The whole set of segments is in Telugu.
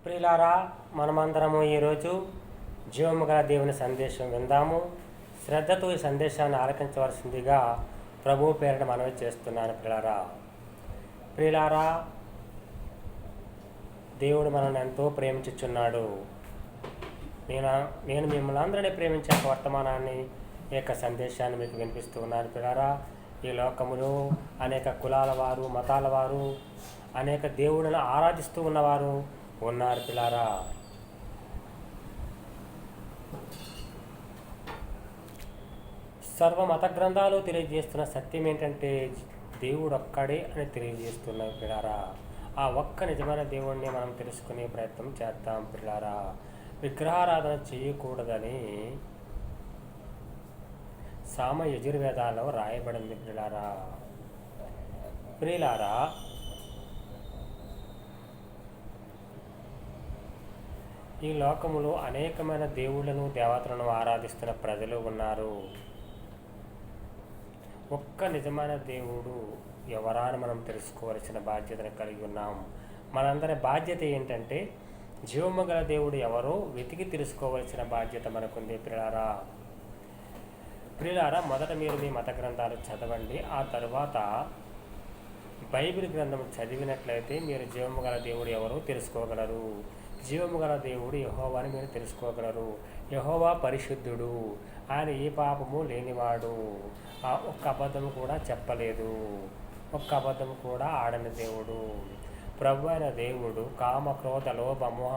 ప్రియులారా, మనమందరము ఈరోజు జీవము గల దేవుని సందేశం విందాము. శ్రద్ధతో ఈ సందేశాన్ని ఆలకించవలసిందిగా ప్రభువు పేరిట మనవి చేస్తున్నాను. ప్రియులారా, దేవుడు మనల్ని ఎంతో ప్రేమించుచున్నాడు. నేను మిమ్మల్ని అందరినీ ప్రేమించే వర్తమానాన్ని ఈ యొక్క సందేశాన్ని మీకు వినిపిస్తూ ఉన్నాను. ప్రియులారా, ఈ లోకములో అనేక కులాల వారు, మతాల వారు, అనేక దేవుళ్ళను ఆరాధిస్తూ ఉన్నవారు ఉన్నారు. పిల్లారా, సర్వ మత గ్రంథాలు తెలియజేస్తున్న సత్యం ఏంటంటే దేవుడు ఒక్కడే అని తెలియజేస్తున్నాయి. పిల్లారా, ఆ ఒక్క నిజమైన దేవుడిని మనం తెలుసుకునే ప్రయత్నం చేద్దాం. పిల్లారా, విగ్రహారాధన చేయకూడదని సామ యజుర్వేదాల్లో రాయబడింది. ప్రియులారా, ఈ లోకములో అనేకమైన దేవుళ్ళను దేవతలను ఆరాధిస్తున్న ప్రజలు ఉన్నారు. ఒక్క నిజమైన దేవుడు ఎవరా అని మనం తెలుసుకోవలసిన బాధ్యతను కలిగి ఉన్నాం. మనందరి బాధ్యత ఏంటంటే జీవము గల దేవుడు ఎవరో వెతికి తెలుసుకోవలసిన బాధ్యత మనకుంది. ప్రియులారా, మొదట మీరు మీ మత గ్రంథాలు చదవండి. ఆ తరువాత బైబిల్ గ్రంథం చదివినట్లయితే మీరు జీవము గల దేవుడు ఎవరో తెలుసుకోగలరు. జీవము గల దేవుడు యెహోవా అని మీరు తెలుసుకోగలరు. యెహోవా పరిశుద్ధుడు, ఆయన ఏ పాపము లేనివాడు, ఒక్క అబద్ధము కూడా చెప్పలేదు, ఒక్క అబద్ధము కూడా ఆడని దేవుడు. ప్రభు అయిన దేవుడు కామ క్రోధ లోభ మోహ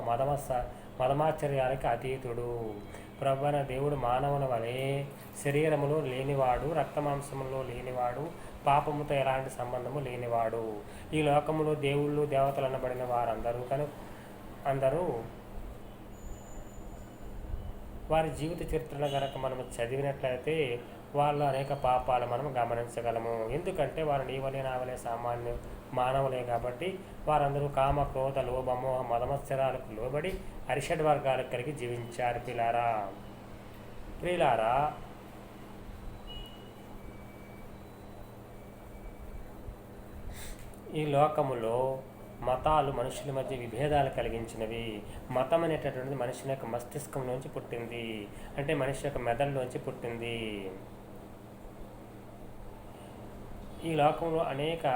మదమాశ్చర్యాలకి అతీతుడు. ప్రభు అయిన దేవుడు మానవుల వలె శరీరములో లేనివాడు, రక్తమాంసములో లేనివాడు, పాపముతో ఎలాంటి సంబంధము లేనివాడు. ఈ లోకములో దేవుళ్ళు దేవతలు అనబడిన వారందరూ అందరూ వారి జీవిత చరిత్రను కనుక మనము చదివినట్లయితే వాళ్ళు అనేక పాపాలు మనం గమనించగలము. ఎందుకంటే వారు నీవలే నావలే సామాన్య మానవులే కాబట్టి వారందరూ కామ క్రోధ లోభ మోహ మదమత్సరాలకు లోబడి అరిషడ్ వర్గాలకు కలిగి జీవించారు. ప్రియులారా, ఈ లోకములో మతాలు మనుషుల మధ్య విభేదాలు కలిగించినవి. మతం అనేటటువంటిది మనిషి యొక్క మస్తిష్కం నుంచి పుట్టింది, అంటే మనిషి యొక్క మెదడులోంచి పుట్టింది. ఈ లోకంలో అనేక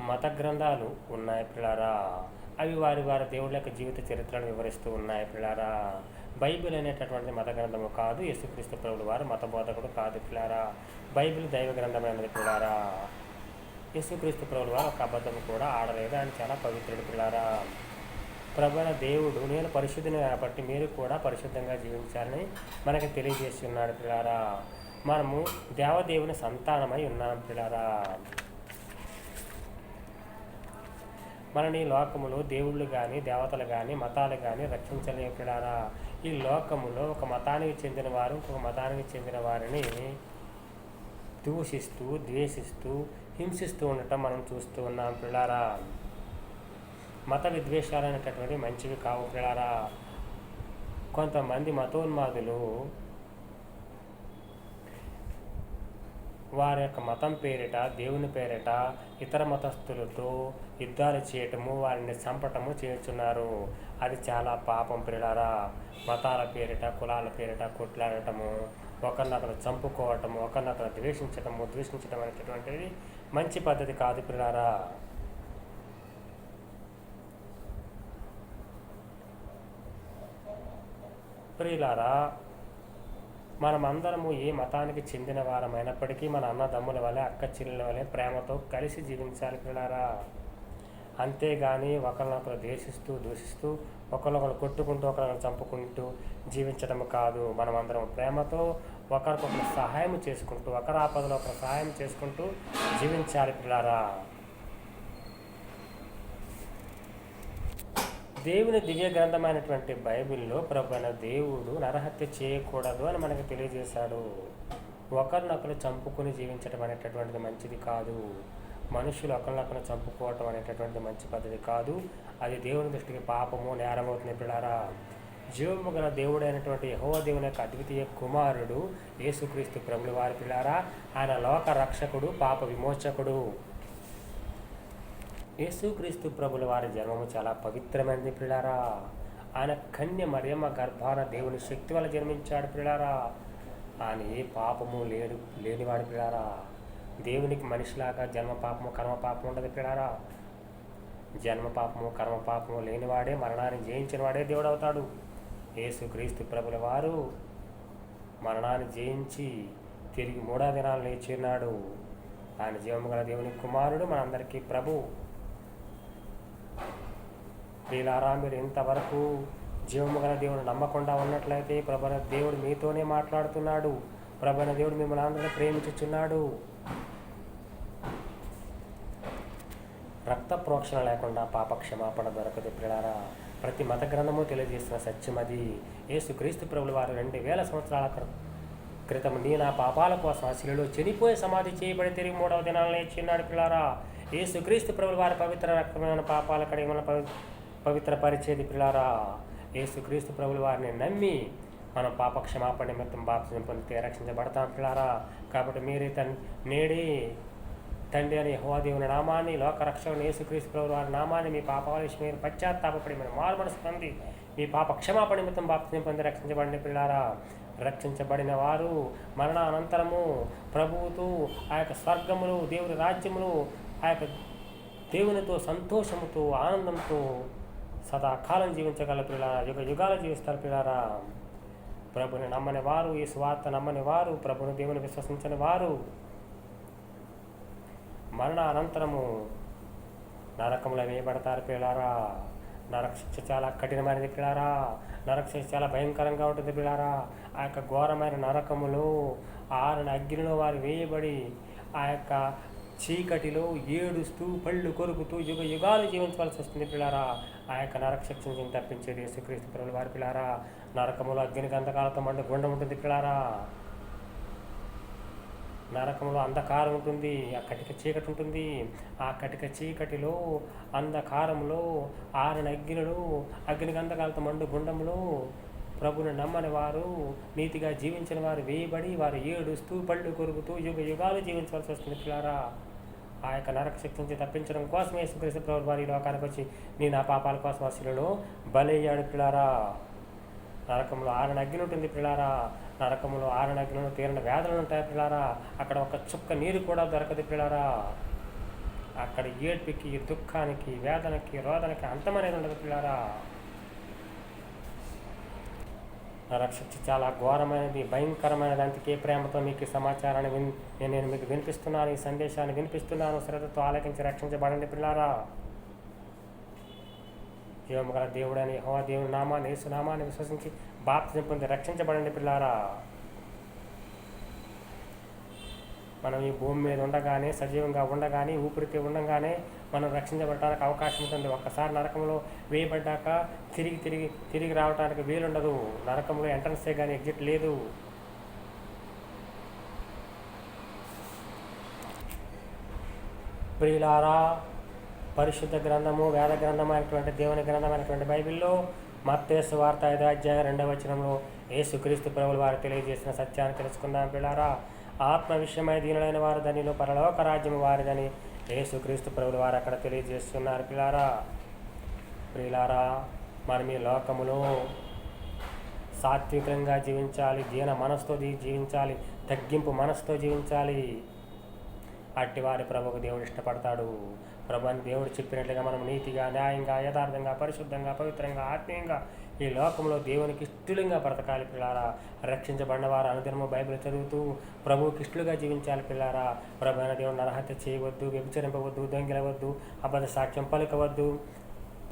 మత గ్రంథాలు ఉన్నాయి. పిల్లారా, అవి వారి దేవుళ్ళ యొక్క జీవిత చరిత్రను వివరిస్తూ ఉన్నాయి. పిల్లారా, బైబిల్ అనేటటువంటి మత గ్రంథము కాదు. యేసుక్రీస్తు ప్రభువు వారు మత బోధకుడు కాదు. పిల్లారా, బైబిల్ దైవ గ్రంథమైనది. పిల్లారా, యేసుక్రీస్తు ప్రభువు వారు ఒక అబద్ధం కూడా ఆడలేదు. ఆయన చాలా పవిత్రుడు. పిల్లారా, ప్రభువైన దేవుడు నేను పరిశుద్ధిని కాబట్టి మీరు కూడా పరిశుద్ధంగా జీవించాలని మనకి తెలియజేసి ఉన్నాడు. పిల్లారా, మనము దేవదేవుని సంతానమై ఉన్నాం. పిల్లారా, మనని లోకములో దేవుళ్ళు కానీ దేవతలు కానీ మతాలు కానీ రక్షించలేవు. పిల్లారా, ఈ లోకములో ఒక మతానికి చెందిన వారు ఇంకొక మతానికి చెందిన వారిని దూషిస్తూ ద్వేషిస్తూ హింసిస్తూ ఉండటం మనం చూస్తూ ఉన్నాం. పిల్లారా, మత విద్వేషాలు అనేటటువంటి మంచివి కావు. పిల్లారా, కొంతమంది మతోన్మాదులు వారి యొక్క మతం పేరిట దేవుని పేరిట ఇతర మతస్థులతో యుద్ధాలు చేయటము, వారిని చంపటము చేస్తున్నారు. అది చాలా పాపం. పిల్లారా, మతాల పేరిట కులాల పేరిట కొట్లాడటము, ఒకరినొకరు చంపుకోవటము, ఒకరినొకరు ద్వేషించటం అనేటటువంటిది మంచి పద్ధతి కాదు. పిల్లారా, ప్రియులారా, మనమందరము ఏ మతానికి చెందిన వారమైనప్పటికీ మన అన్నదమ్ముల వలె అక్క చెల్లెల వలె ప్రేమతో కలిసి జీవించాలి. పిల్లారా, అంతేగాని ఒకరినొకరు ద్వేషిస్తూ దూషిస్తూ ఒకరినొకరు కొట్టుకుంటూ ఒకరినొకరు చంపుకుంటూ జీవించడం కాదు. మనమందరం ప్రేమతో ఒకరికొకరు సహాయం చేసుకుంటూ ఒకరి ఆపదలో ఒకరు సహాయం చేసుకుంటూ జీవించాలి. పిల్లారా, దేవుని దివ్య గ్రంథమైనటువంటి బైబిల్లో ప్రభువైన దేవుడు నరహత్య చేయకూడదు అని మనకు తెలియజేశాడు. ఒకరినొకరు చంపుకొని జీవించడం అనేటటువంటిది మంచిది కాదు. మనుషులు ఒకరినొకరు చంపుకోవటం అనేటటువంటిది మంచి పద్ధతి కాదు. అది దేవుని దృష్టికి పాపము, నేరమవుతుంది. పిల్లారా, జీవము గల దేవుడైనటువంటి యెహోవా దేవుని యొక్క అద్వితీయ కుమారుడు యేసుక్రీస్తు ప్రభువు వారి. పిల్లారా, ఆయన లోక రక్షకుడు, పాప విమోచకుడు. యేసుక్రీస్తు ప్రభుల వారి జన్మము చాలా పవిత్రమైనది. పిల్లారా, ఆయన కన్య మరియమ్మ గర్భాన దేవుని శక్తి వల్ల జన్మించాడు పిల్లారా. ఆయన ఏ పాపము లేనివాడు పిల్లారా. దేవునికి మనిషిలాగా జన్మ పాపము కర్మ పాపము ఉండదు పిల్లారా. జన్మ పాపము కర్మ పాపము లేనివాడే మరణాన్ని జయించిన వాడే దేవుడు అవుతాడు. యేసుక్రీస్తు ప్రభుల వారు మరణాన్ని జయించి తిరిగి 3వ దినాలు లేచినాడు. ఆయన జీవము గల దేవుని కుమారుడు, మనందరికీ ప్రభు. ప్రియులారా, మీరు ఇంతవరకు జీవము గల దేవుడు నమ్మకుండా ఉన్నట్లయితే ప్రభువైన దేవుడు మీతోనే మాట్లాడుతున్నాడు. ప్రభువైన దేవుడు మిమ్మల్ని అందరినీ ప్రేమించుచున్నాడు. రక్త ప్రోక్షణ లేకుండా పాప క్షమాపణ దొరకదు ప్రియులారా. ప్రతి మత గ్రంథము తెలియజేసిన సత్యం అది. యేసుక్రీస్తు ప్రభుల వారు 2000 సంవత్సరాల క్రితం నీ నా పాపాల కోసం ఆ శిలువలో చనిపోయి సమాధి చేయబడి తిరిగి 3వ దినాలను లేచినాడు పిల్లారా. యేసుక్రీస్తు ప్రభుల వారి పవిత్ర రక్తమైన పాపాల కడిగిన పవిత్రపరిచేది పిల్లారా. యేసుక్రీస్తు ప్రభుల వారిని నమ్మి మనం పాప క్షమాపణ నిమిత్తం బాప్తిజం పొందితే రక్షించబడతాం పిల్లారా. కాబట్టి మీరే నేడే తండ్రి అని యెహోవా దేవుని నామాన్ని, లోకరక్షకుని యేసుక్రీస్తు ప్రభుల వారి నామాన్ని మీ పాపాల విషయం మీరు పశ్చాత్తాపడి మీరు మారుమనసు పొంది మీ పాప క్షమాపణ నిమిత్తం బాప్తిజం పొంది రక్షించబడిన పిల్లారా. రక్షించబడిన వారు మరణానంతరము ప్రభువుతో ఆ యొక్క స్వర్గములు, దేవుని రాజ్యములు, ఆ యొక్క దేవునితో సంతోషముతో ఆనందంతో సదాకాలం జీవించగల పిల్లారా. యుగ యుగాలు జీవిస్తారు పిల్లారా. ప్రభుని నమ్మని వారు, ఈ స్వార్థ నమ్మని వారు, ప్రభుని దేవుని విశ్వసించని వారు మరణానంతరము నరకంలో వేయబడతారు పిల్లారా. నరక శిక్ష చాలా కఠినమైనది పిల్లారా. నరక శిక్ష చాలా భయంకరంగా ఉంటుంది పిల్లారా. ఆ యొక్క ఘోరమైన నరకములో ఆరణ అగ్నిలో వారు వేయబడి ఆ యొక్క చీకటిలో ఏడుస్తూ పళ్ళు కొరుకుతూ యుగ యుగాలు జీవించవలసి వస్తుంది పిల్లారా. ఆ యొక్క నరక శిక్ష నుంచి తప్పించేది యేసుక్రీస్తు ప్రభుల వారి పిల్లారా. నరకములో అగ్ని గంధకాలతో మండు గుండం ఉంటుంది పిల్లారా. నరకంలో అంధకారం ఉంటుంది, ఆ కటిక చీకటి ఉంటుంది. ఆ కటిక చీకటిలో అంధకారంలో ఆరణ అగ్నిలో అగ్ని గంధకాలతో మండు గుండంలో ప్రభుని నమ్మని వారు, నీతిగా జీవించిన వారు వేయబడి వారు ఏడుస్తూ పళ్ళు కొరుకుతూ యుగ యుగాలు జీవించవలసి వస్తుంది పిల్లారా. ఆ యొక్క నరక శిక్ష నుంచి తప్పించడం కోసం యేసుక్రీస్తు ప్రభువు వారి లోకానికి వచ్చి నీ నా పాపాల కోసం ఆ శిలువలో బలయ్యాడు పిల్లారా. నరకంలో ఆరణ అగ్ని ఉంటుంది పిల్లారా. నరకంలో ఆరణ అగ్నిలో తీరిన వేదనలు ఉంటాయి పిల్లారా. అక్కడ ఒక చుక్క నీరు కూడా దొరకదు పిల్లారా. అక్కడ ఏడ్పికి, దుఃఖానికి, వేదనకి, రోదనకి అంతమనేది ఉండదు పిల్లారా. నరక శిక్ష చాలా ఘోరమైనది, భయంకరమైనది. అందుకే ప్రేమతో మీకు ఈ సమాచారాన్ని నేను మీకు వినిపిస్తున్నాను, ఈ సందేశాన్ని వినిపిస్తున్నాను. శ్రద్ధతో ఆలకించి రక్షించబడండి పిల్లారా. జీవము గల దేవుడని యెహోవా దేవుని నామాన్ని, యేసు నామాన్ని విశ్వసించి బాప్తిజం పొంది రక్షించబడండి పిల్లారా. మనం ఈ భూమి మీద ఉండగానే, సజీవంగా ఉండగానే, ఊపిరితో ఉండగానే మనం రక్షించబడటానికి అవకాశం ఉంటుంది. ఒక్కసారి నరకంలో వేయబడ్డాక తిరిగి రావడానికి వీలుండదు. నరకంలో ఎంట్రన్సే కానీ ఎగ్జిట్ లేదు. ప్రియులారా, పరిశుద్ధ గ్రంథము, వేద గ్రంథమైనటువంటి దేవుని గ్రంథమైనటువంటి బైబిల్లో మత్తయి సువార్త 5వ అధ్యాయం 2వ వచనంలో యేసుక్రీస్తు ప్రభుల వారు తెలియజేసిన సత్యాన్ని తెలుసుకుందాం పిల్లారా. ఆత్మ విషయమై దీనులైన వారు ధనిలో పరలోక రాజ్యము వారిదని యేసుక్రీస్తు ప్రభుల వారు అక్కడ తెలియజేస్తున్నారు పిల్లారా. ప్రియులారా, మనం ఈ లోకములో సాత్వికంగా జీవించాలి, దీన మనసుతో జీవించాలి, తగ్గింపు మనసుతో జీవించాలి. అట్టివారి ప్రభుకు దేవుడు ఇష్టపడతాడు. ప్రభు అని దేవుడు చెప్పినట్లుగా మనం నీతిగా, న్యాయంగా, యథార్థంగా, పరిశుద్ధంగా, పవిత్రంగా, ఆత్మీయంగా ఈ లోకంలో దేవునికి ఇష్టలుగా బ్రతకాలి పిల్లారా. రక్షించబడిన వారు అనుదినము బైబిల్ చదువుతూ ప్రభువుకి ఇష్టలుగా జీవించాలి పిల్లారా. ప్రభు అయిన దేవుడు నరహత్య చేయవద్దు, వ్యభిచరింపవద్దు, దొంగిలవద్దు, అబద్ధ సాక్ష్యం పలుకవద్దు,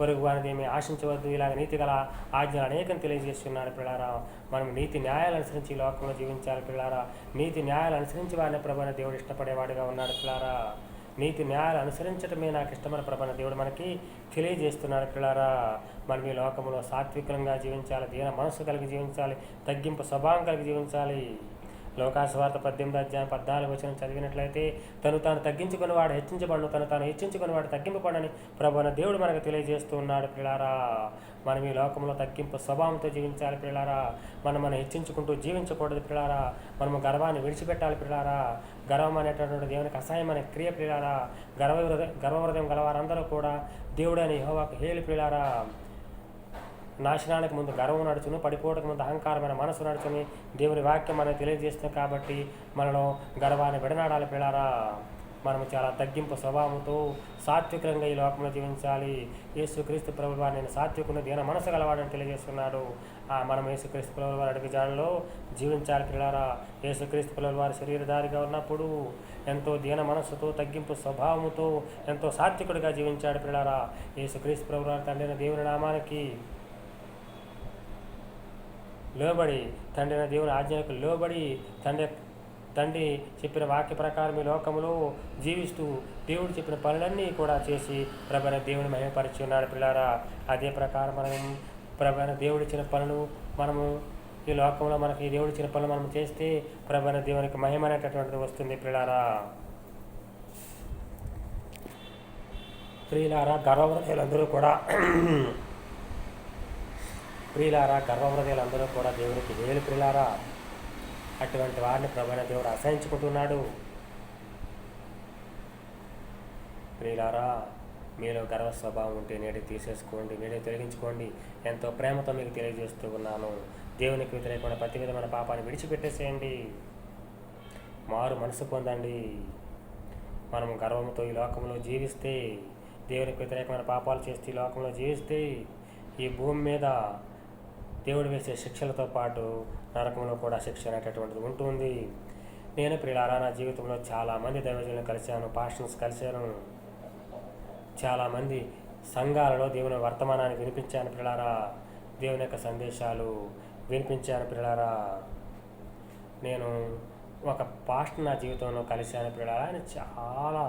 పొరుగు వారిని ఏమీ ఆశించవద్దు. ఇలాగ నీతి గల ఆజ్ఞలు అనేకం తెలియజేస్తున్నారు పిల్లారా. మనం నీతి న్యాయాలు అనుసరించి ఈ లోకంలో జీవించాలి పిల్లారా. నీతి న్యాయాలు అనుసరించి వారిని ప్రభు అయిన దేవుడు ఇష్టపడేవాడిగా ఉన్నాడు పిల్లారా. నీతి న్యాయాలు అనుసరించడమే నాకు ఇష్టమైన ప్రభు దేవుడు మనకి తెలియజేస్తున్నాడు పిల్లారా. మనం ఈ లోకంలో సాత్వికంగా జీవించాలి, దీన మనస్సు కలిగి జీవించాలి, తగ్గింపు స్వభావం కలిగి జీవించాలి. లోకాసువార్త 18వ అధ్యాయం 14వ వచనం చదివినట్లయితే తను తాను తగ్గించుకునేవాడు హెచ్చించబడును, తను తాను హెచ్చించుకునేవాడు తగ్గింపబడని ప్రభువైన దేవుడు మనకు తెలియజేస్తూ ఉన్నాడు పిల్లారా. మనం ఈ లోకంలో తగ్గింపు స్వభావంతో జీవించాలి పిల్లారా. మనం హెచ్చించుకుంటూ జీవించకూడదు పిల్లారా. మనము గర్వాన్ని విడిచిపెట్టాలి పిల్లారా. గర్వం అనేటటువంటి దేవునికి అసహ్యమైన క్రియ పిల్లారా. గర్వహృదయం గలవారందరూ కూడా దేవుడని యెహోవాకు హేలి పిల్లారా. నాశనానికి ముందు గర్వం నడుచును, పడిపోవడానికి ముందు అహంకారమైన మనసు నడుచుని దేవుని వాక్యం అనేది తెలియజేస్తుంది. కాబట్టి మనలో గర్వాన్ని విడనాడాలి పిల్లారా. మనము చాలా తగ్గింపు స్వభావంతో సాత్వికంగా ఈ లోకంలో జీవించాలి. యేసుక్రీస్తు ప్రభువు వారు నేను సాత్వికుని దీన మనసు గలవాడని తెలియజేస్తున్నాడు. మనం యేసుక్రీస్తు ప్రభువు వారి అడుగు జాడలో జీవించాలి పిల్లారా. యేసుక్రీస్తు ప్రభువు వారి శరీరధారిగా ఉన్నప్పుడు ఎంతో దీన మనస్సుతో తగ్గింపు స్వభావముతో ఎంతో సాత్వికుడిగా జీవించాడు పిల్లారా. యేసుక్రీస్తు ప్రభువు వారి తండ్రి దేవుని నామానికి లోబడి, తండ్రి దేవుని ఆజ్ఞలకు లోబడి, తండ్రి చెప్పిన వాక్య ప్రకారం ఈ లోకంలో జీవిస్తూ దేవుడు చెప్పిన పనులన్నీ కూడా చేసి ప్రభువైన దేవుని మహిమపరిచి ఉన్నాడు పిల్లారా. అదే ప్రకారం మనం ప్రభువైన దేవుడు ఇచ్చిన పనులు మనము ఈ లోకంలో మనకి దేవుడు ఇచ్చిన పనులు మనం చేస్తే ప్రభువైన దేవునికి మహిమ అనేటటువంటిది వస్తుంది పిల్లారా. ప్రియులారా, గర్వహృదయులందరూ కూడా దేవునికి వేలు ప్రియులారా. అటువంటి వారిని ప్రభువైన దేవుడు అసహించుకుంటున్నాడు. ప్రియులారా, మీలో గర్వ స్వభావం ఉంటే నేడు తీసేసుకోండి, నేడే తొలగించుకోండి. ఎంతో ప్రేమతో మీకు తెలియజేస్తూ ఉన్నాను. దేవునికి వ్యతిరేకమైన ప్రతి విధమైన పాపాన్ని విడిచిపెట్టేసేయండి, మారు మనసు పొందండి. మనం గర్వంతో ఈ లోకంలో జీవిస్తే, దేవునికి వ్యతిరేకమైన పాపాలు చేస్తే ఈ లోకంలో జీవిస్తే ఈ భూమి మీద దేవుడు వేసే శిక్షలతో పాటు నరకంలో కూడా శిక్ష అనేటటువంటిది ఉంటుంది. నేను ప్రియులారా, నా జీవితంలో చాలామంది దైవజనులను కలిశాను, పాస్టర్స్ కలిశాను. చాలామంది సంఘాలలో దేవుని వర్తమానాన్ని వినిపించాను ప్రియులారా. దేవుని యొక్క సందేశాలు వినిపించాను ప్రియులారా. నేను ఒక పాస్టర్ నా జీవితంలో కలిశాను ప్రియులారా. ఆయన చాలా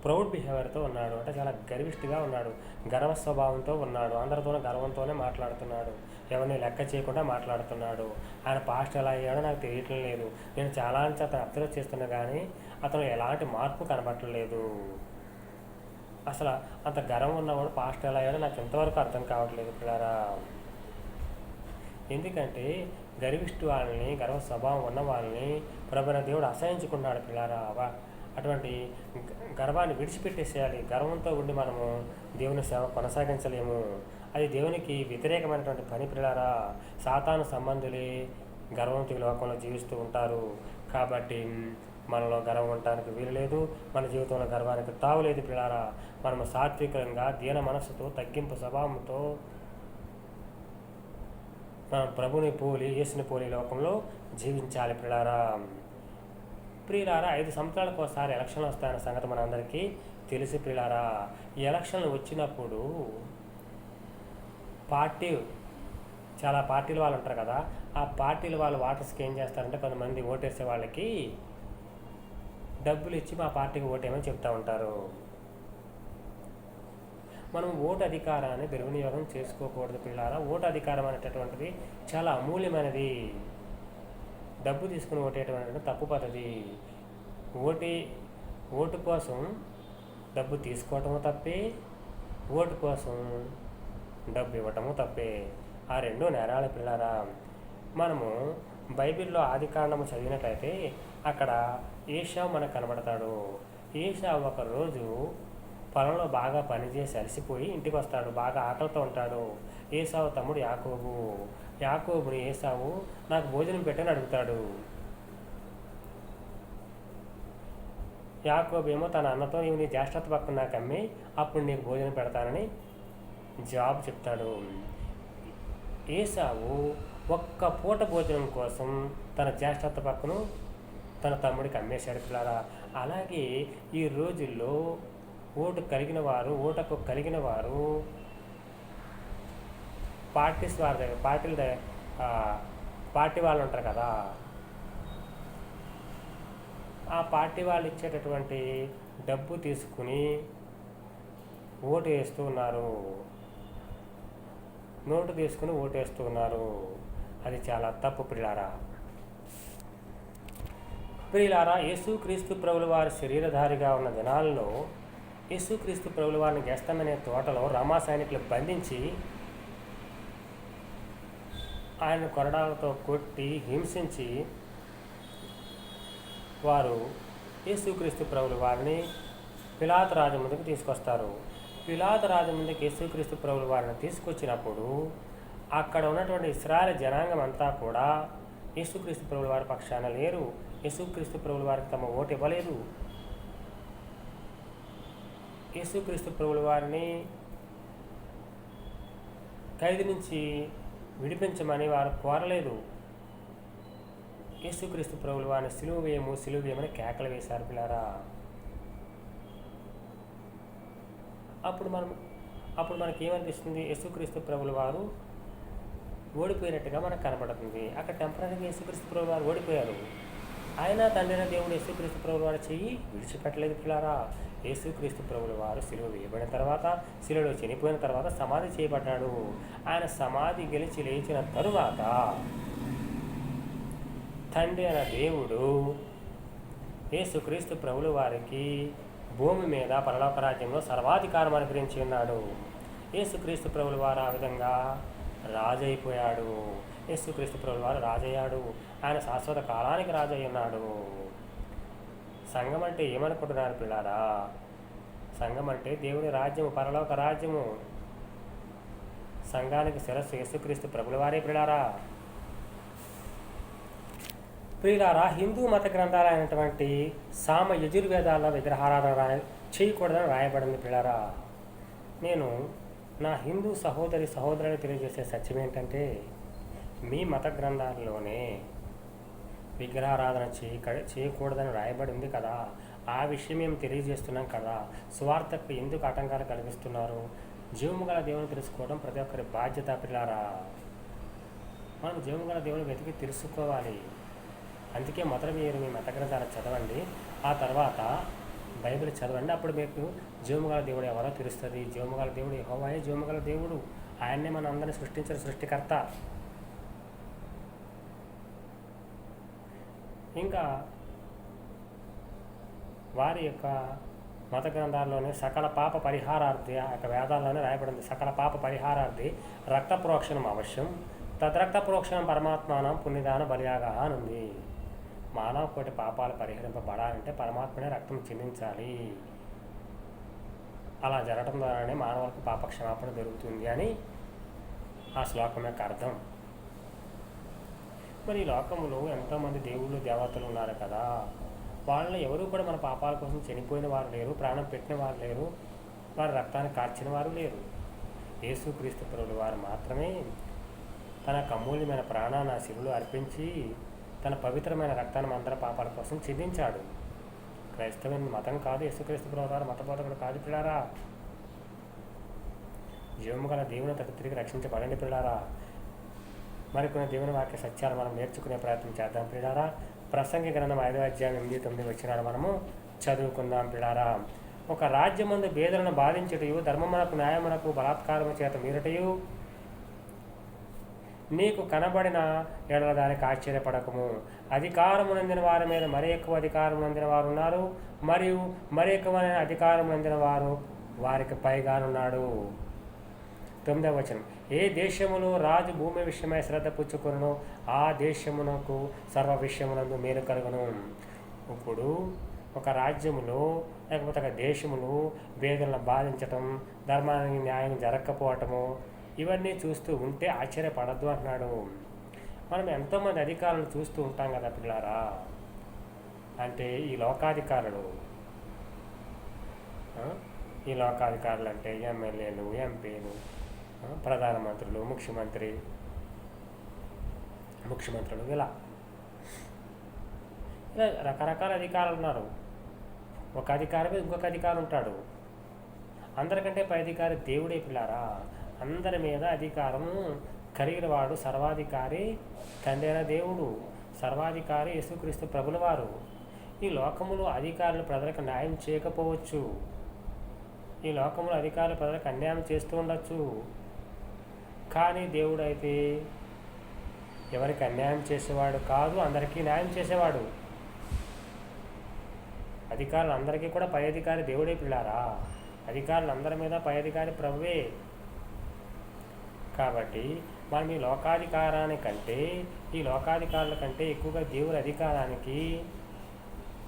ప్రౌడ్ బిహేవియర్తో ఉన్నాడు, అంటే చాలా గర్విష్టిగా ఉన్నాడు, గర్వ స్వభావంతో ఉన్నాడు, అందరితోనూ గర్వంతోనే మాట్లాడుతున్నాడు, ఎవరిని లెక్క చేయకుండా మాట్లాడుతున్నాడు. ఆయన పాస్ట్ ఎలా అయ్యాడో నాకు తెలియటం లేదు. నేను చాలా నుంచి అతను అబ్జర్వ్ చేస్తున్నా కానీ అతను ఎలాంటి మార్పు కనబట్టలేదు. అసలు అంత గర్వం ఉన్నవాడు పాస్ట్ ఎలా అయ్యాడో నాకు ఎంతవరకు అర్థం కావట్లేదు పిల్లారా. ఎందుకంటే గర్విష్టి వాళ్ళని, గర్వ స్వభావం ఉన్న వాళ్ళని ప్రభువైన దేవుడు అసహించుకున్నాడు పిల్లారా. అటువంటి గర్వాన్ని విడిచిపెట్టేసేయాలి. గర్వంతో ఉండి మనము దేవుని సేవ కొనసాగించలేము. అది దేవునికి వ్యతిరేకమైనటువంటి పని పిల్లారా. సాతాను సంబంధులే గర్వంతో ఈ లోకంలో జీవిస్తూ ఉంటారు. కాబట్టి మనలో గర్వం ఉండటానికి వీలు లేదు, మన జీవితంలో గర్వానికి తావులేదు పిల్లారా. మనము సాత్వికంగా దీన మనస్సుతో తగ్గింపు స్వభావంతో మనం ప్రభుని పోలి, యేసుని పోలి లోకంలో జీవించాలి పిల్లారా. ప్రియులారా, 5 సంవత్సరాలకు ఒకసారి ఎలక్షన్లు వస్తాయన్న సంగతి మనందరికీ తెలిసి ప్రియులారా. ఈ ఎలక్షన్లు వచ్చినప్పుడు చాలా పార్టీల వాళ్ళు ఉంటారు కదా, ఆ పార్టీల వాళ్ళు ఓటర్స్కి ఏం చేస్తారంటే కొంతమంది ఓటేసే వాళ్ళకి డబ్బులు ఇచ్చి మా పార్టీకి ఓటేమని చెప్తూ ఉంటారు. మనం ఓటు అధికారాన్ని దుర్వినియోగం చేసుకోకూడదు పిల్లారా. ఓటు అధికారం అనేటటువంటిది చాలా అమూల్యమైనది. డబ్బు తీసుకుని ఓటేయటం తప్పు పద్ధతి. ఓటు కోసం డబ్బు తీసుకోవటము తప్పే, ఓటు కోసం డబ్బు ఇవ్వటము తప్పే. ఆ 2 నేరాల పిల్లారా. మనము బైబిల్లో ఆదికాండము చదివినట్లయితే అక్కడ ఏశావు మనకు కనబడతాడు. ఏశావు ఒకరోజు పొలంలో బాగా పనిచేసి అలసిపోయి ఇంటికి వస్తాడు, బాగా ఆకలితో ఉంటాడు. ఏశావు తమ్ముడు యాకోబుని ఏశావు నాకు భోజనం పెట్టని అడుగుతాడు. యాకోబు ఏమో తన అన్నతో నీవు నీ జ్యేష్ఠత పక్కన నాకు అమ్మి అప్పుడు నీకు భోజనం పెడతానని జవాబు చెప్తాడు. ఏశావు ఒక్క పూట భోజనం కోసం తన జ్యేష్ఠత పక్కను తన తమ్ముడికి అమ్మేశాడు పిల్లారా. అలాగే ఈ రోజుల్లో ఓటుకు కలిగిన వారు పార్టీ వాళ్ళు ఉంటారు కదా, ఆ పార్టీ వాళ్ళు ఇచ్చేటటువంటి డబ్బు తీసుకుని ఓటు వేస్తూ ఉన్నారు, నోటు తీసుకుని ఓటేస్తూ ఉన్నారు. అది చాలా తప్పు ప్రియులారా. యేసుక్రీస్తు ప్రభుల వారి శరీరధారిగా ఉన్న దినాల్లో యేసుక్రీస్తు ప్రభుల వారిని గెస్తమనే తోటలో రమా సైనికులు బంధించి ఆయన కొరడాలతో కొట్టి హింసించి వారు యేసుక్రీస్తు ప్రభుల వారిని పిలాతు రాజు ముందుకు తీసుకొస్తారు. పిలాతు రాజు ముందుకు యేసుక్రీస్తు ప్రభుల వారిని తీసుకొచ్చినప్పుడు అక్కడ ఉన్నటువంటి ఇశ్రాయేలు జనాంగం అంతా కూడా యేసుక్రీస్తు ప్రభుల వారి పక్షాన లేరు. యేసుక్రీస్తు ప్రభుల వారికి తమ ఓటు ఇవ్వలేదు. యేసుక్రీస్తు ప్రభుల వారిని ఖైదు నుంచి విడిపించమని వారు కోరలేదు. యేసుక్రీస్తు ప్రభుల వారిని సిలువ వేయమని కేకలు వేశారు పిల్లారా. అప్పుడు మనకి ఏమనిపిస్తుంది? యేసుక్రీస్తు ప్రభుల వారు ఓడిపోయినట్టుగా మనకు కనబడుతుంది. అక్కడ టెంపరీగా యేసుక్రీస్తు ప్రభుల వారు ఓడిపోయారు. ఆయన తండ్రి దేవుడు యేసుక్రీస్తు ప్రభుల వారు చెయ్యి విడిచిపెట్టలేదు పిల్లారా. యేసుక్రీస్తు ప్రభుల వారు సిలువ వేయబడిన తర్వాత, సిలువలో చనిపోయిన తర్వాత సమాధి చేయబడ్డాడు. ఆయన సమాధి గెలిచి లేచిన తరువాత తండ్రి అయిన దేవుడు యేసుక్రీస్తు ప్రభుల వారికి భూమి మీద పరలోక రాజ్యంలో సర్వాధికారం అనుగ్రహించి ఉన్నాడు. యేసుక్రీస్తు ప్రభుల వారు ఆ విధంగా రాజైపోయాడు. యేసుక్రీస్తు ప్రభుల వారు రాజయ్యాడు. ఆయన శాశ్వత కాలానికి రాజయ్య ఉన్నాడు. సంఘం అంటే ఏమనుకుంటున్నారు పిల్లారా? సంఘం అంటే దేవుని రాజ్యము, పరలోక రాజ్యము. సంఘానికి శిరస్సు యేసుక్రీస్తు ప్రభుల వారే పిల్లారా. ప్రియులారా, హిందూ మత గ్రంథాలైనటువంటి సామ యజుర్వేదాల్లో విగ్రహారాధన చేయకూడదని రాయబడింది పిల్లారా. నేను నా హిందూ సహోదరులు తెలియజేసే సత్యం ఏంటంటే, మీ మత గ్రంథాల్లోనే విగ్రహారాధన చేయకూడదని రాయబడి ఉంది కదా, ఆ విషయం మేము తెలియజేస్తున్నాం కదా. స్వార్థకు ఎందుకు ఆటంకాలు కలిగిస్తున్నారు? జీవము గల దేవుని తెలుసుకోవడం ప్రతి ఒక్కరి బాధ్యత పిల్లారా. మనం జీవము గల దేవుని వెతికి తెలుసుకోవాలి. అందుకే మొదట మీరు మీ మత గ్రంథాలు చదవండి, ఆ తర్వాత బైబిల్ చదవండి. అప్పుడు మీకు జీవము గల దేవుడు ఎవరో తెలుస్తుంది. జీవము గల దేవుడు యెహోవాయే జీవము గల దేవుడు. ఆయన్నే మన అందరినీ సృష్టించిన సృష్టికర్త. ఇంకా వారి యొక్క మత గ్రంథాల్లోనే సకల పాప పరిహారార్థి, ఆ యొక్క వేదాల్లోనే రాయబడింది, సకల పాప పరిహారార్థి రక్త ప్రోక్షణం అవశ్యం, తద్రక్త ప్రోక్షణం పరమాత్మానం పుణ్యదాన బలియాగా అని ఉంది. మానవ కోటి పాపాలు పరిహరింపబడాలంటే పరమాత్మనే రక్తం చెందించాలి. అలా జరగడం ద్వారానే మానవులకు పాప క్షమాపణ దొరుకుతుంది అని ఆ శ్లోకం యొక్క అర్థం. మరి ఈ లోకంలో ఎంతోమంది దేవుళ్ళు దేవతలు ఉన్నారు కదా, వాళ్ళని ఎవరు కూడా మన పాపాల కోసం చనిపోయిన వారు లేరు, ప్రాణం పెట్టిన వారు లేరు, వారి రక్తాన్ని కార్చిన వారు లేరు. యేసుక్రీస్తు ప్రభుల వారు మాత్రమే తన అమూల్యమైన ప్రాణాన్ని ఆ శిలువలో అర్పించి తన పవిత్రమైన రక్తాన్ని అందరి పాపాల కోసం చిందించాడు. క్రైస్తవుని మతం కాదు, యేసుక్రీస్తు ప్రభుల వారు మతబోధకుడు కాదు పిల్లారా. జీవము గల దేవుని తట్టు తిరిగి రక్షించబడండి పిల్లారా. మరికొన్ని దేవుని వాక్య సత్యాలు మనం నేర్చుకునే ప్రయత్నం చేద్దాం పిల్లారా. ప్రసంగి గ్రంథం 5వ అధ్యాయం 8-9 వచనాలు మనము చదువుకుందాం పిల్లారా. ఒక రాజ్యమందు బేదలను బాధించుటయు, ధర్మమునకు న్యాయమునకు బలాత్కారము చేత మీరుటయు నీకు కనబడిన ఎడల దానికి ఆశ్చర్యపడకము. అధికారము నందిన వారి మీద మరి ఎక్కువ అధికారం నందిన వారు ఉన్నారు, మరియు మరి ఎక్కువైన అధికారం నందిన వారు వారికి పైగానున్నాడు. 9వ వచనం, ఏ దేశములో రాజు భూమి విషయమై శ్రద్ధ పుచ్చుకొనును, ఆ దేశమునకు సర్వ విషయమునందు మేలు కలుగును. ఇప్పుడు ఒక రాజ్యములో లేకపోతే ఒక దేశములో పేదలను బాధించటం, ధర్మానికి న్యాయం జరగకపోవటము, ఇవన్నీ చూస్తూ ఉంటే ఆశ్చర్యపడద్దు అంటున్నాడు. మనం ఎంతోమంది అధికారులను చూస్తూ ఉంటాం కదా పిల్లారా. అంటే ఈ లోకాధికారులు అంటే ఎమ్మెల్యేలు, ఎంపీలు, ప్రధానమంత్రులు, ముఖ్యమంత్రులు ఇలా రకరకాల అధికారులు ఉన్నారు. ఒక అధికారి మీద ఇంకొక అధికారి ఉంటాడు. అందరికంటే పై అధికారి దేవుడే పిల్లారా. అందరి మీద అధికారము కలిగిన వాడు సర్వాధికారి తండ్రి అయిన దేవుడు, సర్వాధికారి యేసుక్రీస్తు ప్రభుల వారు. ఈ లోకములో అధికారులు ప్రజలకు న్యాయం చేయకపోవచ్చు, ఈ లోకంలో అధికారులు ప్రజలకు అన్యాయం చేస్తూ ఉండొచ్చు. కానీ దేవుడు అయితే ఎవరికి అన్యాయం చేసేవాడు కాదు, అందరికీ న్యాయం చేసేవాడు. అధికారులు అందరికీ కూడా పై అధికారి దేవుడే పిల్లారా. అధికారులందరి మీద పై అధికారి ప్రభువే. కాబట్టి మనం ఈ లోకాధికారుల కంటే ఎక్కువగా దేవుడి అధికారానికి,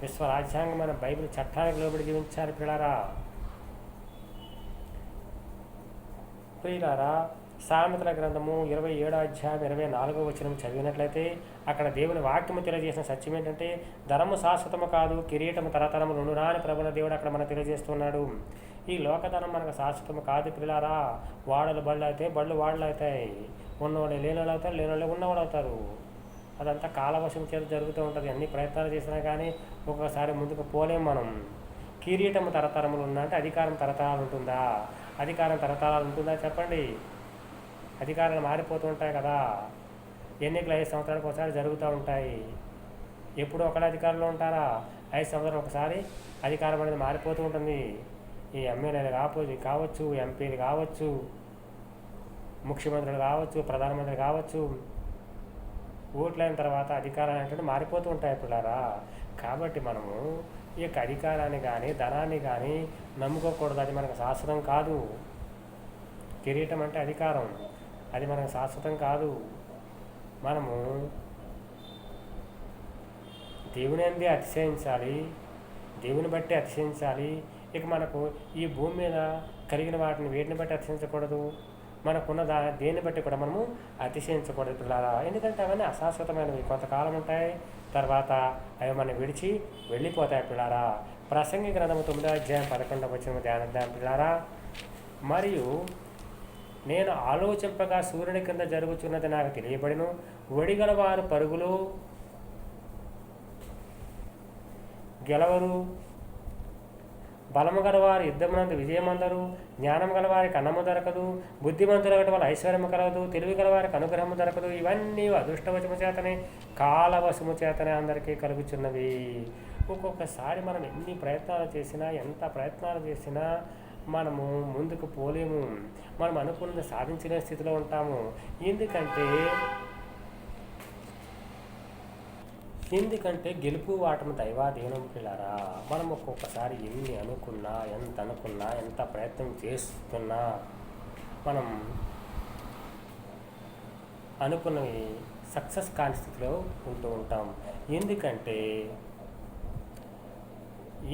విశ్వరాజ్యాంగమైన బైబిల్ చట్టానికి లోబడి జీవించాలి పిల్లారా. సామెతల గ్రంథము 27వ అధ్యాయం 24వ వచనం చదివినట్లయితే అక్కడ దేవుని వాక్యము తెలియజేసిన సత్యం ఏంటంటే ధనము శాశ్వతము కాదు, కిరీటము తరతరములు ఉండునా అని ప్రభువుల దేవుడు అక్కడ మనకు తెలియజేస్తున్నాడు. ఈ లోకధనం మనకు శాశ్వతము కాదు పిల్లారా. వాడలు బళ్ళు అవుతాయి, బళ్ళు వాడలు అవుతాయి. ఉన్నవాళ్ళు లేనివాళ్ళు అవుతారు, లేనివాళ్ళు ఉన్నవాళ్ళు అవుతారు. అదంతా కాలవశం చేత జరుగుతూ ఉంటుంది. అన్ని ప్రయత్నాలు చేసినా కానీ ఒక్కొక్కసారి ముందుకు పోలేం మనం. కిరీటము తరతరములు ఉన్నా అంటే అధికారం తరతరాలు ఉంటుందా? అధికారం తరతరాలు ఉంటుందా చెప్పండి? అధికారాలు మారిపోతూ ఉంటాయి కదా. ఎన్నికలు 5 సంవత్సరాలకు ఒకసారి జరుగుతూ ఉంటాయి. ఎప్పుడు ఒకళ్ళ అధికారంలో ఉంటారా? 5 సంవత్సరాలు ఒకసారి అధికారం అనేది మారిపోతూ ఉంటుంది. ఈ ఎమ్మెల్యేలు కావచ్చు, ఎంపీలు కావచ్చు, ముఖ్యమంత్రులు కావచ్చు, ప్రధానమంత్రి కావచ్చు, ఓట్లైన తర్వాత అధికారాలు అనేటువంటి మారిపోతూ ఉంటాయి పిల్లారా. కాబట్టి మనము ఈ యొక్క అధికారాన్ని కానీ ధనాన్ని కానీ నమ్ముకోకూడదు. అది మనకు శాశ్వతం కాదు. కిరీటం అంటే అధికారం, అది మనకు శాశ్వతం కాదు. మనము దేవుని అందే అతిశయించాలి, దేవుని బట్టి అతిశయించాలి. ఇక మనకు ఈ భూమి మీద కలిగిన వాటిని వేటిని బట్టి అతిశయించకూడదు, మనకున్న దేన్ని బట్టి కూడా మనము అతిశయించకూడదు పిల్లరా. ఎందుకంటే అవన్నీ అశాశ్వతమైనవి, కొంతకాలం ఉంటాయి, తర్వాత అవి మనం విడిచి వెళ్ళిపోతాయి పిల్లారా. ప్రసంగి గ్రంథము 9వ అధ్యాయం 11వ వచనము ధ్యానిద్దాం పిల్లారా. మరియు నేను ఆలోచింపగా సూర్యుని కింద జరుగుతున్నది నాకు తెలియబడిను. ఒడిగలవారు పరుగులు గెలవరు, బలము గలవారు యుద్ధమునందు విజయమందరు, జ్ఞానం గలవారికి అన్నము దొరకదు, బుద్ధిమంతుల వల్ల ఐశ్వర్యము కలగదు, తెలివి గలవారికి అనుగ్రహము దొరకదు. ఇవన్నీ అదృష్టవశము చేతనే కాలవశము చేతనే అందరికీ కలుగుచున్నవి. ఒక్కొక్కసారి మనం ఎన్ని ప్రయత్నాలు చేసినా, ఎంత ప్రయత్నాలు చేసినా మనము ముందుకు పోలేము. మనం అనుకున్నది సాధించలేని స్థితిలో ఉంటాము. ఎందుకంటే గెలుపు వాటము దైవాధీనం పిల్లరా. మనం ఒక్కొక్కసారి ఎన్ని అనుకున్నా, ఎంత ప్రయత్నం చేస్తున్నా మనం అనుకున్నవి సక్సెస్ కాని స్థితిలో ఉంటూ ఉంటాం. ఎందుకంటే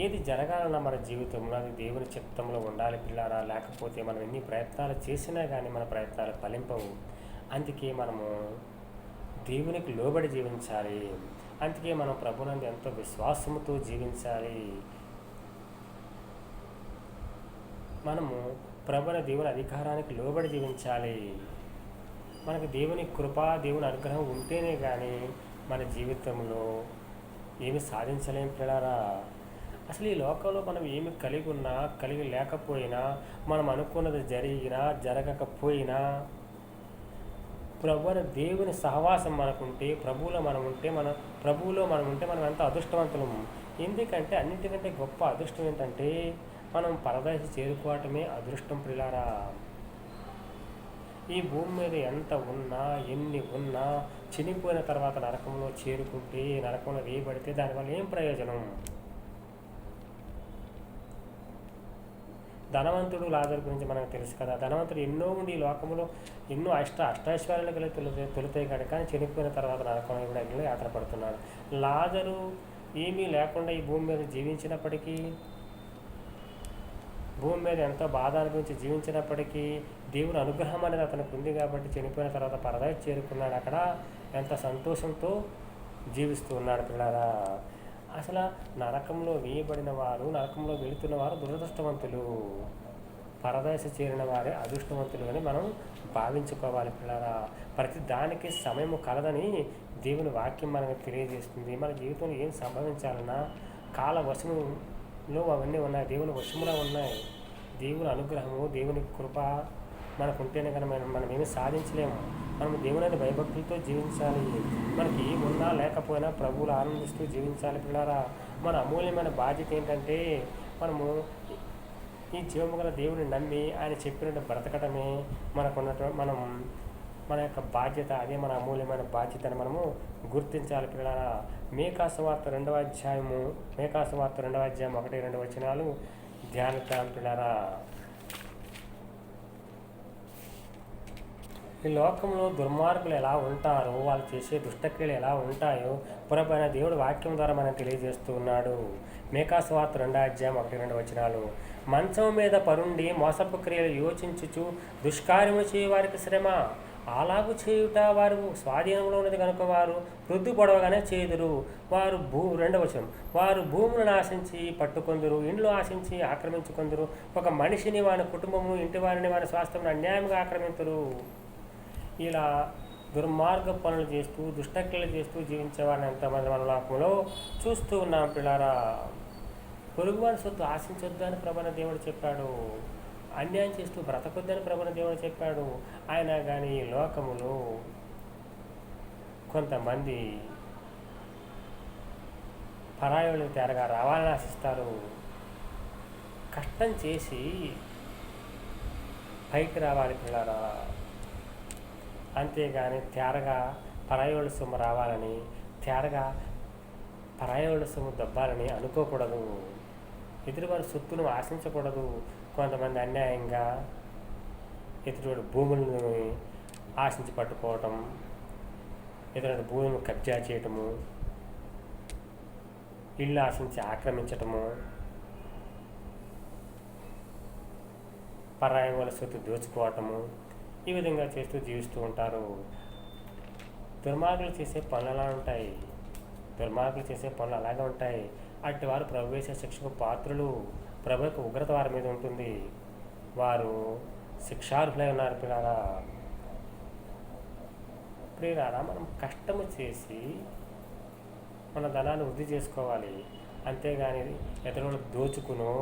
ఏది జరగాలన్నా మన జీవితంలో అది దేవుని చిత్తంలో ఉండాలి పిల్లారా. లేకపోతే మనం ఎన్ని ప్రయత్నాలు చేసినా కానీ మన ప్రయత్నాలు ఫలింపవు. అందుకే మనము దేవునికి లోబడి జీవించాలి. అందుకే మనం ప్రభునందు ఎంతో విశ్వాసముతో జీవించాలి. మనము ప్రభుని దేవుని అధికారానికి లోబడి జీవించాలి. మనకు దేవుని కృప, దేవుని అనుగ్రహం ఉంటేనే కానీ మన జీవితంలో ఏమి సాధించలేం పిల్లారా. అసలు ఈ లోకంలో మనం ఏమి కలిగి ఉన్నా, కలిగి లేకపోయినా, మనం అనుకున్నది జరిగినా జరగకపోయినా ప్రభువుని దేవుని సహవాసం మనకుంటే, ప్రభువులో మనం ఉంటే మనం ఎంత అదృష్టవంతులము. ఎందుకంటే అన్నిటికంటే గొప్ప అదృష్టం ఏంటంటే మనం పరదేశం చేరుకోవటమే అదృష్టం పిల్లారా. ఈ భూమి మీద ఎంత ఉన్నా, ఎన్ని ఉన్నా చనిపోయిన తర్వాత నరకంలో చేరుకుంటే, నరకంలో వేయబడితే దానివల్ల ఏం ప్రయోజనం? ధనవంతుడు లాజరు గురించి మనకు తెలుసు కదా. ధనవంతుడు ఎన్నో ఉండి ఈ లోకంలో ఎన్నో అష్టైశ్వర్యాలు కలిగి తొలుతాయి కానీ చనిపోయిన తర్వాత నరకంలో కూడా అగ్నిలో యాత్ర పడుతున్నాడు. లాజరు ఏమీ లేకుండా ఈ భూమి మీద జీవించినప్పటికీ, భూమి మీద ఎంతో బాధ అనిపించి జీవించినప్పటికీ దేవుని అనుగ్రహం అనేది అతనికి ఉంది కాబట్టి చనిపోయిన తర్వాత పరదాయి చేరుకున్నాడు. అక్కడ ఎంత సంతోషంతో జీవిస్తూ ఉన్నాడు పిల్లారా. అసలు నరకంలో వేయబడిన వారు, నరకంలో వెళుతున్న వారు దురదృష్టవంతులు, పరదేశ చేరిన వారే అదృష్టవంతులు అని మనం భావించుకోవాలి పిల్లారా. ప్రతి దానికి సమయము కలదని దేవుని వాక్యం మనకు తెలియజేస్తుంది. మన జీవితంలో ఏం సంభవించాలన్నా కాల వశములో అవన్నీ ఉన్నాయి, దేవుని వశములో ఉన్నాయి. దేవుని అనుగ్రహము, దేవుని కృప మనకుంటేనే కానీ మనం ఏమీ సాధించలేము. మనం దేవుని భయభక్తులతో జీవించాలి. మనకి ఏమున్నా లేకపోయినా ప్రభువులు ఆనందిస్తూ జీవించాలి పిల్లారా. మన అమూల్యమైన బాధ్యత ఏంటంటే మనము ఈ జీవము గల దేవుని నమ్మి ఆయన చెప్పినట్టు బ్రతకటమే మన యొక్క బాధ్యత. అదే మన అమూల్యమైన బాధ్యతని మనము గుర్తించాలి పిల్లారా. మేకాసువార్త 2వ అధ్యాయం 1-2 వచనాలు ధ్యానిద్దాం పిల్లారా. ఈ లోకంలో దుర్మార్గులు ఎలా ఉంటారో, వాళ్ళు చేసే దుష్టక్రియలు ఎలా ఉంటాయో ప్రభు అయిన దేవుడు వాక్యం ద్వారా మనం తెలియజేస్తూ ఉన్నాడు. మేకాసువార్త 2వ అధ్యాయం 1-2 వచనాలు. మంచం మీద పరుండి మోసపు క్రియలు యోచించుచు దుష్కార్యములు చేయ వారికి శ్రమ. అలాగు చేయుట వారు స్వాధీనంలో ఉన్నది కనుక వారు వృద్ధి పొడవగానే చేదురు. వారు రెండవ వచనం, వారు భూములను ఆశించి పట్టుకొందురు, ఇండ్లు ఆశించి ఆక్రమించుకొందురు. ఒక మనిషిని వాని కుటుంబము ఇంటి వారిని వారి స్వాస్థ్యం అన్యాయంగా ఆక్రమించరు. ఇలా దుర్మార్గ పనులు చేస్తూ దుష్టక్రియలు చేస్తూ జీవించే వారిని ఎంతమంది మన లోకంలో చూస్తూ ఉన్నాం పిల్లారా. పొరుగువారి సొత్తు ఆశించొద్దు అని ప్రభువైన దేవుడు చెప్పాడు. అన్యాయం చేస్తూ బ్రతకొద్దని ప్రభువైన దేవుడు చెప్పాడు. అయినా కానీ ఈ లోకములో కొంతమంది పరాయులు తేరగా రావాలని ఆశిస్తారు. కష్టం చేసి పైకి రావాలి పిల్లారా. అంతేగాని తేరగా పరాయోళ్ళ సొమ్ము రావాలని, తేరగా పరాయోళ్ళ సొమ్ము దబ్బాలని అనుకోకూడదు. ఎదుటివారి సొత్తును ఆశించకూడదు. కొంతమంది అన్యాయంగా ఎదుటివాడి భూములను ఆశించి పట్టుకోవటం, ఎదుటి భూములను కబ్జా చేయటము, ఇళ్ళు ఆశించి ఆక్రమించటము, పరాయి వాళ్ళ సొత్తు దోచుకోవటము, ఈ విధంగా చేస్తూ జీవిస్తూ ఉంటారు. దుర్మార్గులు చేసే పనులు అలా ఉంటాయి. దుర్మార్గులు చేసే పనులు అలాగే ఉంటాయి. అట్టి వారు ప్రభు వేసే శిక్షకు పాత్రులు. ప్రభు యొక్క ఉగ్రత వారి మీద ఉంటుంది. వారు శిక్షార్హులై ఉన్నారు పిల్లారా. ప్రియులారా, మనం కష్టము చేసి మన ధనాన్ని వృద్ధి చేసుకోవాలి. అంతేగాని ఎదురు దోచుకును,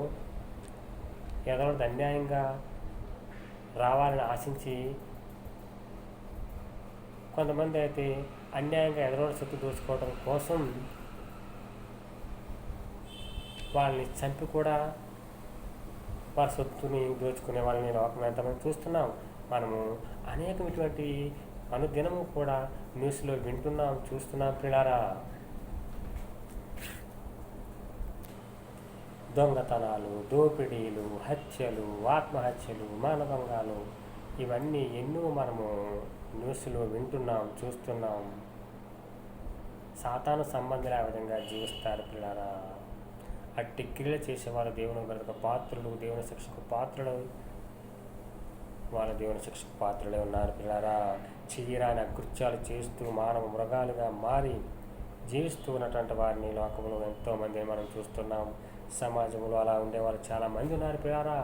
ఎదురు అన్యాయంగా రావాలని ఆశించి, కొంతమంది అయితే అన్యాయంగా ఎదురోడు సొత్తు దోచుకోవడం కోసం వాళ్ళని చంపి కూడా వారి సొత్తుని దోచుకునే వాళ్ళని లోకం ఎంతమంది చూస్తున్నాం. మనము అనేకం ఇటువంటి అనుదినము కూడా న్యూస్లో వింటున్నాం, చూస్తున్నాం పిల్లారా. దొంగతనాలు, దోపిడీలు, హత్యలు, ఆత్మహత్యలు, మానభంగాలు, ఇవన్నీ ఎన్నో మనము న్యూస్లో వింటున్నాం, చూస్తున్నాం. సాతాను సంబంధులు ఆ విధంగా జీవిస్తారు పిల్లారా. అట్టి క్రియలు చేసేవారు దేవుని గనుక పాత్రులు, దేవుని శిక్షకు పాత్రులు. వాళ్ళు దేవుని శిక్షకు పాత్రులే ఉన్నారు పిల్లారా. చెయ్యరాని అకృత్యాలు చేస్తూ మానవ మృగాలుగా మారి జీవిస్తూ ఉన్నటువంటి వారిని లోకంలో ఎంతోమందిని మనం చూస్తున్నాం. సమాజంలో అలా ఉండేవాళ్ళు చాలామంది ఉన్నారు పిల్లారా.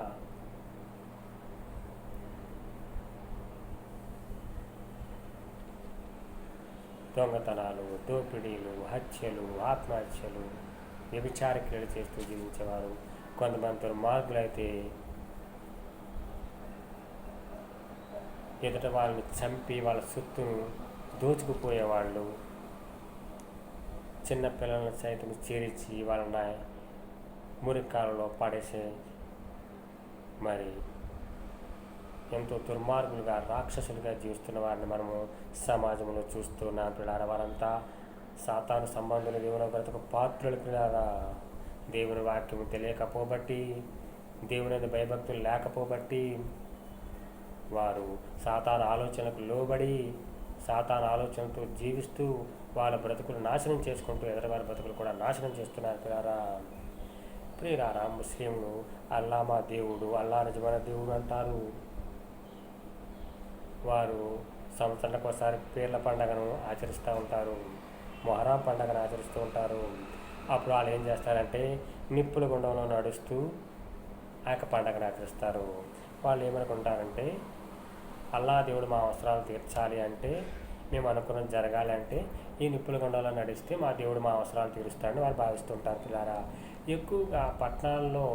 దొంగతనాలు, దోపిడీలు, హత్యలు, ఆత్మహత్యలు, వ్యభిచార క్రియలు చేస్తూ జీవించేవారు. కొంతమంది దుర్మార్గులు అయితే ఎదుట వాళ్ళని చంపి వాళ్ళ సొత్తును దోచుకుపోయేవాళ్ళు. చిన్నపిల్లలను సైతం చేర్చి వాళ్ళని మురికాలలో పడేసే మరి ఎంతో దుర్మార్గులుగా, రాక్షసులుగా జీవిస్తున్న వారిని మనము సమాజంలో చూస్తున్నాం పిల్లారా. వారంతా సాతాను సంబంధులు, దేవుని బ్రతుకు పాత్రలు పిల్లారా. దేవుని వాక్యము తెలియకపోబట్టి, దేవుని భయభక్తులు లేకపోబట్టి వారు సాతాను ఆలోచనలకు లోబడి, సాతాను ఆలోచనతో జీవిస్తూ వాళ్ళ బ్రతుకులు నాశనం చేసుకుంటూ ఎదరవారి బ్రతుకులు కూడా నాశనం చేస్తున్నారు పిల్లారా. ప్రియులారా, ముస్లింలు అల్లా మా దేవుడు, అల్లా నిజమైన దేవుడు అంటారు. వారు సంవత్సరానికి ఒకసారి పీర్ల పండుగను ఆచరిస్తూ ఉంటారు, మొహరం పండుగను ఆచరిస్తూ ఉంటారు. అప్పుడు వాళ్ళు ఏం చేస్తారంటే నిప్పుల గుండంలో నడుస్తూ ఆ యొక్క పండుగను ఆచరిస్తారు. వాళ్ళు ఏమనుకుంటారంటే అల్లా దేవుడు మా అవసరాలు తీర్చాలి అంటే, మేము అనుకున్నది జరగాలి అంటే ఈ నిప్పుల గుండంలో నడిస్తే మా దేవుడు మా అవసరాలు తీరుస్తాడని వారు భావిస్తుంటారు పిల్లారా. ఎక్కువగా పట్టణాల్లో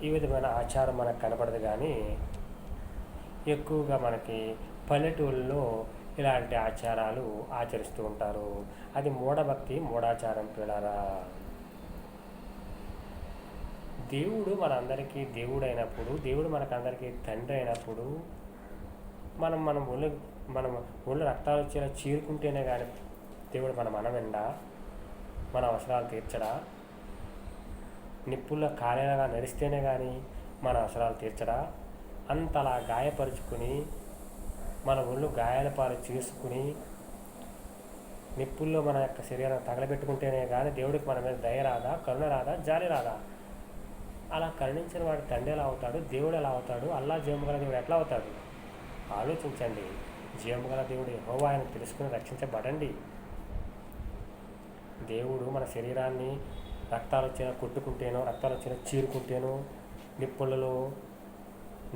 ఈ విధమైన ఆచారం మనకు కనపడదు, కానీ ఎక్కువగా మనకి పల్లెటూళ్ళలో ఇలాంటి ఆచారాలు ఆచరిస్తూ ఉంటారు. అది మూఢభక్తి, మూఢాచారం పిల్లారా. దేవుడు మనందరికీ దేవుడు అయినప్పుడు, దేవుడు మనకందరికీ తండ్రి అయినప్పుడు మనం ఒళ్ళు రక్తాలు వచ్చేలా చీరుకుంటేనే కానీ దేవుడు మన మనమెండా, మన అవసరాలు తీర్చడా? నిప్పుల్లో కాలేలాగా నడిస్తేనే కానీ మన అవసరాలు తీర్చడా? అంతలా గాయపరుచుకుని మన ఒళ్ళు గాయాల పాలు చేసుకుని నిప్పుల్లో మన యొక్క శరీరం తగలబెట్టుకుంటేనే కానీ దేవుడికి మన మీద దయ రాదా, కరుణ రాదా, జాలి రాదా? అలా కరుణించిన వాడి తండ్రి ఎలా అవుతాడు, దేవుడు ఎలా అవుతాడు, అల్లా జీవము గల దేవుడు ఎట్లా అవుతాడు? ఆలోచించండి. జీవము గల దేవుడు యెహోవా ఆయన తెలుసుకుని రక్షించబడండి. దేవుడు మన శరీరాన్ని రక్తాలు వచ్చిన కొట్టుకుంటేనో, రక్తాలు వచ్చిన చీరుకుంటేనో, నిప్పులలో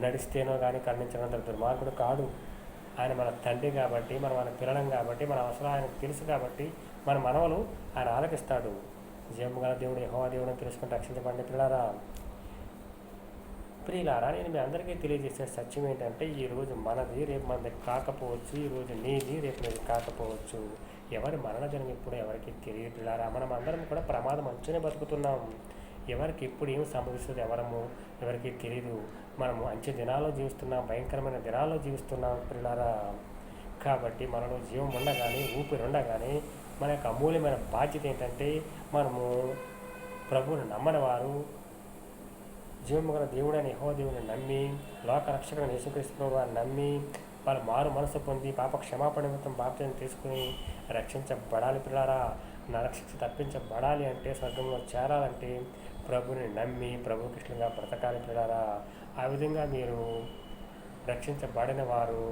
నడిస్తేనో కానీ కరుణించినంత దుర్మార్గుడు కాడు. ఆయన మన తండ్రి కాబట్టి, మనం ఆయన పిల్లలం కాబట్టి, మన అవసరం ఆయనకు తెలుసు కాబట్టి, మన మనవలు ఆయన ఆలకిస్తాడు. జీవము గల దేవుడు యెహోవా దేవుడిని తెలుసుకుని రక్షించబడిన ప్రియులారా, నేను మీ అందరికీ తెలియజేసే సత్యం ఏంటంటే, ఈరోజు మనది రేపు మనది కాకపోవచ్చు, ఈరోజు నీది రేపు నీది కాకపోవచ్చు. ఎవరి మరణ దినం ఇప్పుడు ఎవరికి తెలియదు ప్రియులారా. మనం అందరం కూడా ప్రమాదం అంచునే బతుకుతున్నాం. ఎవరికి ఎప్పుడు ఏం సంభవిస్తుంది ఎవరికి తెలియదు. మనము అంచె దినాల్లో జీవిస్తున్నాం, భయంకరమైన దినాల్లో జీవిస్తున్నాం ప్రియులారా. కాబట్టి మనలో జీవం ఉండగానే, ఊపిరి ఉండగానే మన యొక్క అమూల్యమైన బాధ్యత ఏంటంటే, మనము ప్రభువుని నమ్మని వారు జీవము గల దేవుడైన యెహోవా దేవుని నమ్మి, లోక రక్షకుడైన యేసుక్రీస్తు ప్రభువుని నమ్మి, వాళ్ళు మారు మనసు పొంది పాప క్షమాపణ నిమిత్తం బాప్తిసం తీసుకుని రక్షించబడాలి పిల్లారా. నరశిక్ష తప్పించబడాలి అంటే, స్వర్గంలో చేరాలంటే ప్రభుని నమ్మి ప్రభువుకి ఇష్టంగా బ్రతకాలి పిల్లారా. ఆ విధంగా మీరు రక్షించబడిన వారు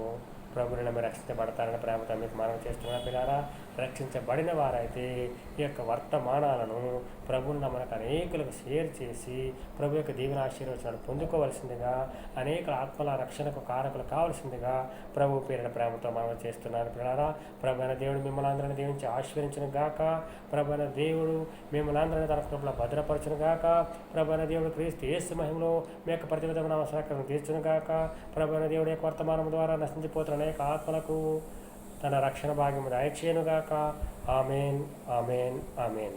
ప్రభుని నమ్మి రక్షించబడతారని ప్రేమతో మీకు మనం చేస్తున్న పిల్లారా. రక్షించబడిన వారైతే ఈ యొక్క వర్తమానాలను ప్రభువుని మనకు అనేకులకు షేర్ చేసి ప్రభు యొక్క దీవెన ఆశీర్వచనాలు పొందుకోవలసిందిగా, అనేక ఆత్మల రక్షణకు కారకులు కావాల్సిందిగా ప్రభు పేరిన ప్రేమతో మనం చేస్తున్నాను పిల్లారా. ప్రభు అయిన దేవుడు మిమ్మల్ని అందరినీ దీవించి ఆశీర్వదించిన గాక. ప్రభు అయిన దేవుడు మిమ్మల్ని అందరినీ తన కృపలో భద్రపరచును గాక. ప్రభు అయిన దేవుడు క్రీస్తు యేసు మహిమలో మీ యొక్క ప్రతి విధమైన అవసరాలను తీర్చును గాక. ప్రభు అయిన దేవుడి యొక్క వర్తమానం ద్వారా నశించిపోతున్న అనేక ఆత్మలకు తన రక్షణ భాగ్యము దయచేయునుగాక. Amen, amen, amen.